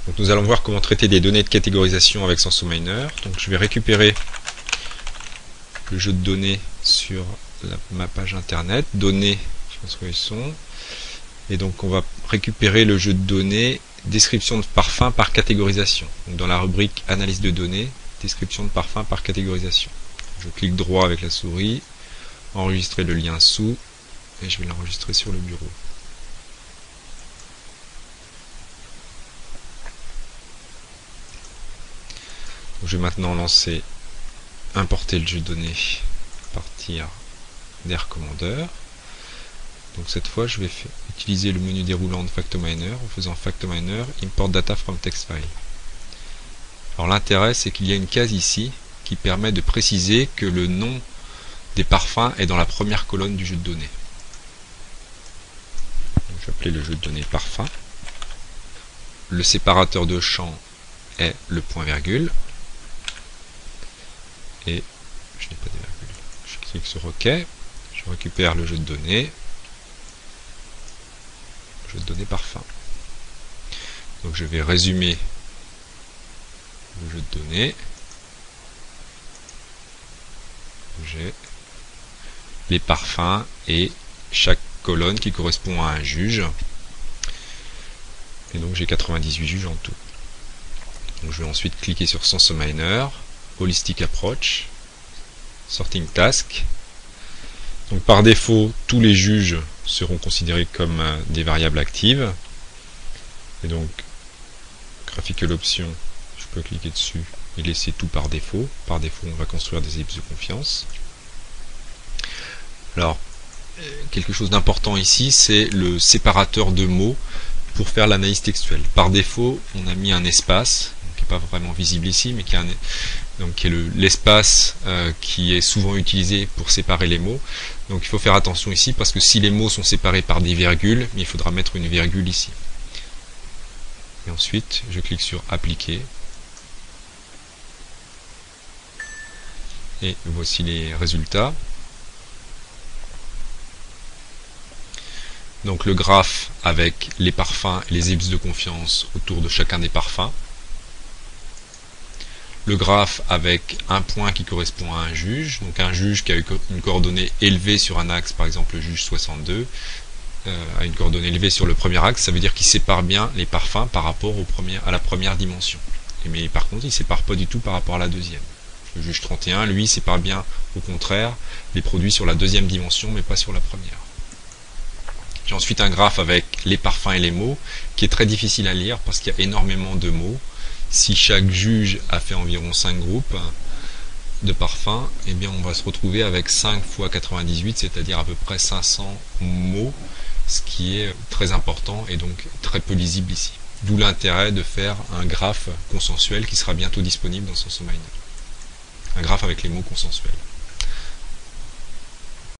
Donc nous allons voir comment traiter des données de catégorisation avec SensoMiner. Donc je vais récupérer le jeu de données sur ma page internet, données, je pense où ils sont. Et donc on va récupérer le jeu de données description de parfum par catégorisation. Donc dans la rubrique analyse de données, description de parfum par catégorisation. Je clique droit avec la souris, enregistrer le lien sous, et je vais l'enregistrer sur le bureau. Donc je vais maintenant lancer, importer le jeu de données à partir des recommandeurs. Donc cette fois je vais utiliser le menu déroulant de FactoMiner en faisant FactoMiner import data from text file. Alors l'intérêt c'est qu'il y a une case ici qui permet de préciser que le nom des parfums est dans la première colonne du jeu de données. Donc je vais appeler le jeu de données parfum. Le séparateur de champ est le point virgule. Et je n'ai pas de virgule. Je clique sur OK. Je récupère le jeu de données. Jeu de données parfum. Donc je vais résumer le jeu de données. J'ai les parfums et chaque colonne qui correspond à un juge. Et donc j'ai 98 juges en tout. Donc je vais ensuite cliquer sur SensoMiner, Holistic Approach, Sorting Task. Donc par défaut, tous les juges seront considérés comme des variables actives. Et donc, Graphical Option, je peux cliquer dessus et laisser tout par défaut. Par défaut, on va construire des ellipses de confiance. Alors, quelque chose d'important ici, c'est le séparateur de mots pour faire l'analyse textuelle. Par défaut, on a mis un espace, qui n'est pas vraiment visible ici, mais qui est l'espace qui est souvent utilisé pour séparer les mots. Donc il faut faire attention ici, parce que si les mots sont séparés par des virgules, il faudra mettre une virgule ici. Et ensuite, je clique sur Appliquer. Et voici les résultats. Donc le graphe avec les parfums et les ellipses de confiance autour de chacun des parfums. Le graphe avec un point qui correspond à un juge, donc un juge qui a une coordonnée élevée sur un axe, par exemple le juge 62, a une coordonnée élevée sur le premier axe, ça veut dire qu'il sépare bien les parfums par rapport à la première dimension. Mais par contre, il ne sépare pas du tout par rapport à la deuxième. Le juge 31, lui, sépare bien, au contraire, les produits sur la deuxième dimension, mais pas sur la première. J'ai ensuite un graphe avec les parfums et les mots, qui est très difficile à lire parce qu'il y a énormément de mots. Si chaque juge a fait environ 5 groupes de parfums, eh bien on va se retrouver avec 5 fois 98, c'est-à-dire à peu près 500 mots, ce qui est très important et donc très peu lisible ici. D'où l'intérêt de faire un graphe consensuel qui sera bientôt disponible dans SensoMiner. Un graphe avec les mots consensuels.